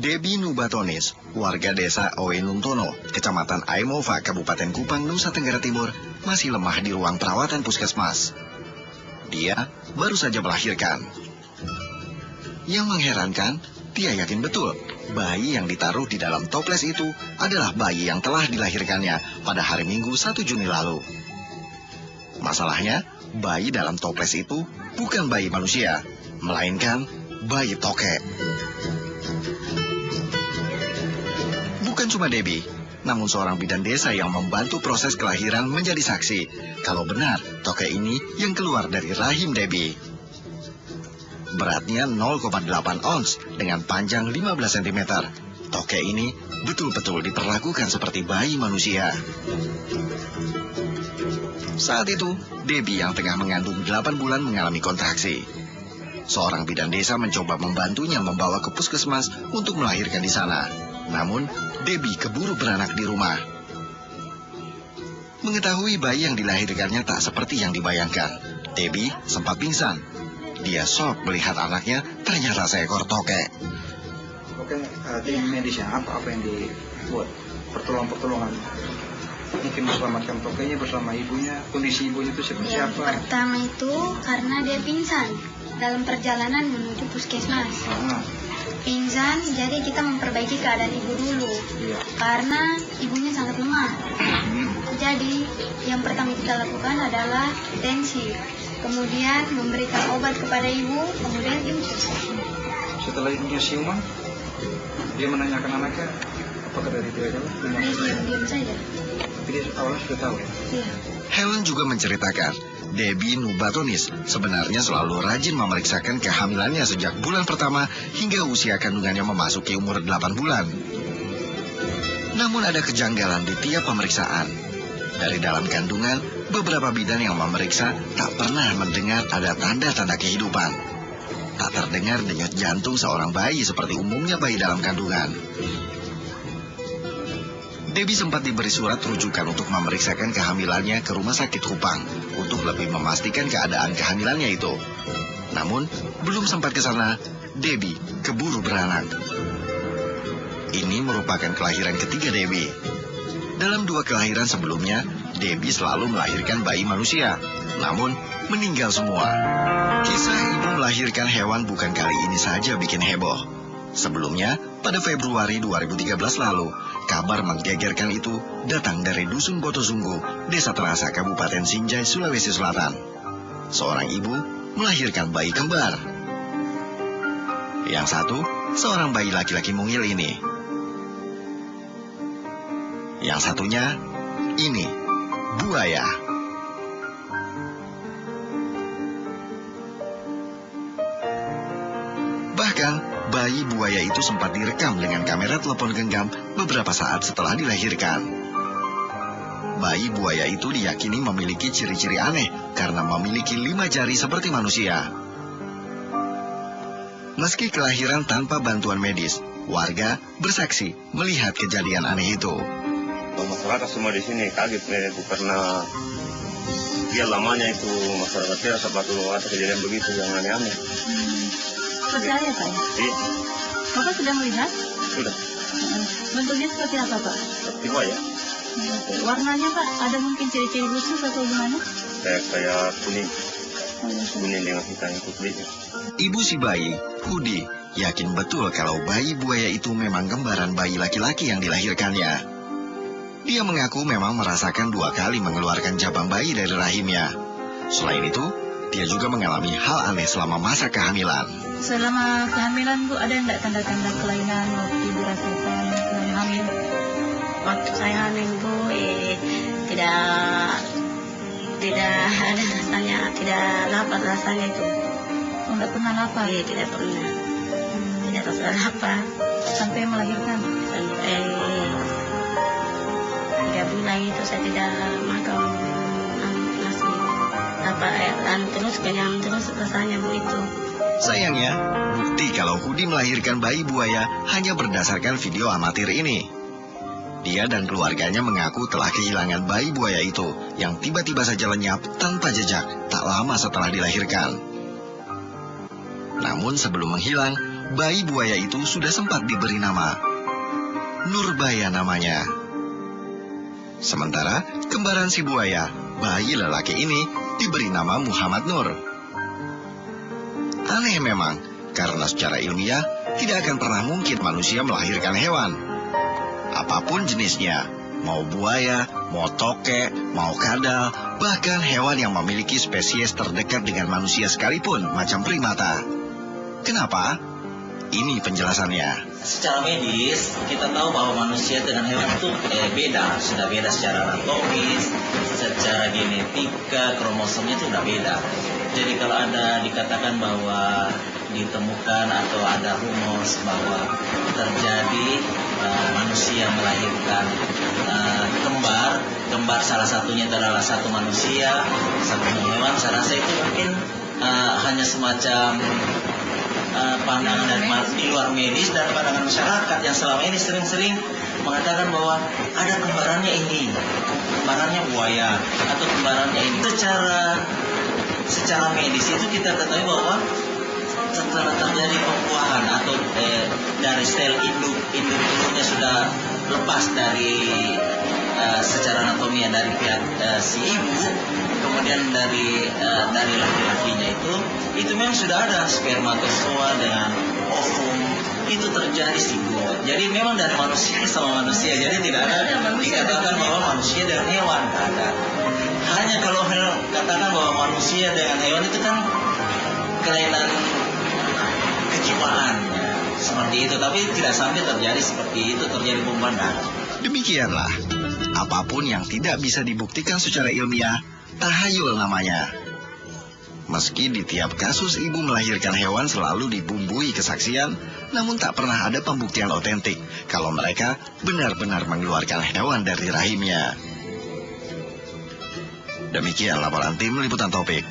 Debbie Nubatonis, warga desa Oenuntono, kecamatan Aemova, Kabupaten Kupang, Nusa Tenggara Timur, masih lemah di ruang perawatan puskesmas. Dia baru saja melahirkan. Yang mengherankan, dia yakin betul bayi yang ditaruh di dalam toples itu adalah bayi yang telah dilahirkannya pada hari Minggu 1 Juni lalu. Masalahnya, bayi dalam toples itu bukan bayi manusia, melainkan bayi tokek. Bukan cuma Debbie, namun seorang bidan desa yang membantu proses kelahiran menjadi saksi kalau benar tokek ini yang keluar dari rahim Debbie. Beratnya 0,8 ons dengan panjang 15 cm. Tokek ini betul-betul diperlakukan seperti bayi manusia. Saat itu, Debbie yang tengah mengandung 8 bulan mengalami kontraksi. Seorang bidan desa mencoba membantunya membawa ke puskesmas untuk melahirkan di sana. Namun, Debbie keburu beranak di rumah. Mengetahui bayi yang dilahirkannya tak seperti yang dibayangkan, Debbie sempat pingsan. Dia shock melihat anaknya ternyata seekor tokek. Oke, tim medisnya apa yang dibuat? Pertolongan. Mungkin menyelamatkan tokeknya bersama ibunya. Kondisi ibunya itu seperti apa? Yang pertama itu karena dia pingsan dalam perjalanan menuju puskesmas. Pingsan, jadi kita memperbaiki keadaan ibu dulu. Karena ibunya sangat lemah. Jadi, yang pertama kita lakukan adalah tensi. Kemudian memberikan obat kepada ibu, kemudian infus. Setelah ibunya siuman, dia menanyakan anaknya, apakah dari dia jawab? Dia diam-diam saja. Tapi dia awalnya sudah tahu ya? Iya. Helen juga menceritakan, Debbie Nubatonis sebenarnya selalu rajin memeriksakan kehamilannya sejak bulan pertama hingga usia kandungannya memasuki umur 8 bulan. Namun ada kejanggalan di tiap pemeriksaan. Dari dalam kandungan, beberapa bidan yang memeriksa tak pernah mendengar ada tanda-tanda kehidupan. Tak terdengar denyut jantung seorang bayi seperti umumnya bayi dalam kandungan. Debbie sempat diberi surat rujukan untuk memeriksakan kehamilannya ke Rumah Sakit Kupang untuk lebih memastikan keadaan kehamilannya itu. Namun, belum sempat ke sana, Debbie keburu beranak. Ini merupakan kelahiran ketiga Debbie. Dalam 2 kelahiran sebelumnya, Debbie selalu melahirkan bayi manusia, namun meninggal semua. Kisah ibu melahirkan hewan bukan kali ini saja bikin heboh. Sebelumnya, pada Februari 2013 lalu, kabar menggegerkan itu datang dari Dusun Botosunggu, Desa Terasa, Kabupaten Sinjai, Sulawesi Selatan. Seorang ibu melahirkan bayi kembar. Yang satu, seorang bayi laki-laki mungil ini. Yang satunya, ini, buaya. Bahkan, bayi buaya itu sempat direkam dengan kamera telepon genggam beberapa saat setelah dilahirkan. Bayi buaya itu diyakini memiliki ciri-ciri aneh karena memiliki 5 jari seperti manusia. Meski kelahiran tanpa bantuan medis, warga bersaksi melihat kejadian aneh itu. Masyarakat semua di sini kaget itu karena dia lamanya itu masyarakat kira sepatu ada kejadian begitu yang aneh-aneh. Percaya Pak? Iya. Bapak sudah melihat? Sudah. Bentuknya seperti apa Pak? Seperti buaya. Warnanya Pak, ada mungkin ciri-ciri khusus atau gimana? Kayak kuning dengan hitam itu sedikit. Ibu si bayi, Hudi, yakin betul kalau bayi buaya itu memang kembaran bayi laki-laki yang dilahirkannya. Dia mengaku memang merasakan 2 kali mengeluarkan cabang bayi dari rahimnya. Selain itu, dia juga mengalami hal aneh selama masa kehamilan. Selama kehamilan Bu, ada enggak tanda-tanda kelainan waktu Ibu rasakan selama hamil? Waktu saya hamil Bu, tidak ada rasanya, tidak lapar rasanya itu. Oh, enggak pernah lapar? Iya, tidak pernah. Tidak rasa lapar. Sampai melahirkan? Sampai 3 bulan itu saya tidak makan nasi. Dan terus kenyang terus rasanya Bu itu. Sayangnya, bukti kalau Hudi melahirkan bayi buaya hanya berdasarkan video amatir ini. Dia dan keluarganya mengaku telah kehilangan bayi buaya itu yang tiba-tiba saja lenyap tanpa jejak tak lama setelah dilahirkan. Namun sebelum menghilang, bayi buaya itu sudah sempat diberi nama. Nurbaya namanya. Sementara kembaran si buaya, bayi lelaki ini, diberi nama Muhammad Nur. Aneh memang, karena secara ilmiah tidak akan pernah mungkin manusia melahirkan hewan. Apapun jenisnya, mau buaya, mau tokek, mau kadal, bahkan hewan yang memiliki spesies terdekat dengan manusia sekalipun, macam primata. Kenapa? Ini penjelasannya. Secara medis, kita tahu bahwa manusia dengan hewan itu beda. Sudah beda secara anatomis, secara genetika, kromosomnya itu sudah beda. Jadi kalau ada dikatakan bahwa ditemukan atau ada rumus bahwa terjadi manusia melahirkan kembar salah satunya adalah satu manusia, satu hewan, saya rasa itu mungkin hanya semacam pandangan dari di luar medis dan pandangan masyarakat yang selama ini sering-sering mengatakan bahwa ada kembarannya ini, kembarannya buaya atau kembarannya ini. Secara medis itu kita ketahui bahwa setelah terjadi pembuahan atau dari sel induk-induknya sudah lepas dari secara anatomia dari pihak si ibu, kemudian dari laki-lakinya itu memang sudah ada spermatozoa dengan ovum, itu terjadi sigot. Jadi memang dari manusia sama manusia, jadi tidak ada dikatakan bahwa manusia dengan hewan, tidak ada. Hanya kalau katakan bahwa manusia dengan hewan itu kan kelainan kejiwaan seperti itu, tapi tidak sampai terjadi seperti itu, terjadi pembuahan. Demikianlah, apapun yang tidak bisa dibuktikan secara ilmiah, tahayul namanya. Meski di tiap kasus ibu melahirkan hewan selalu dibumbui kesaksian, namun tak pernah ada pembuktian otentik kalau mereka benar-benar mengeluarkan hewan dari rahimnya. Demikian laporan tim Liputan Topik.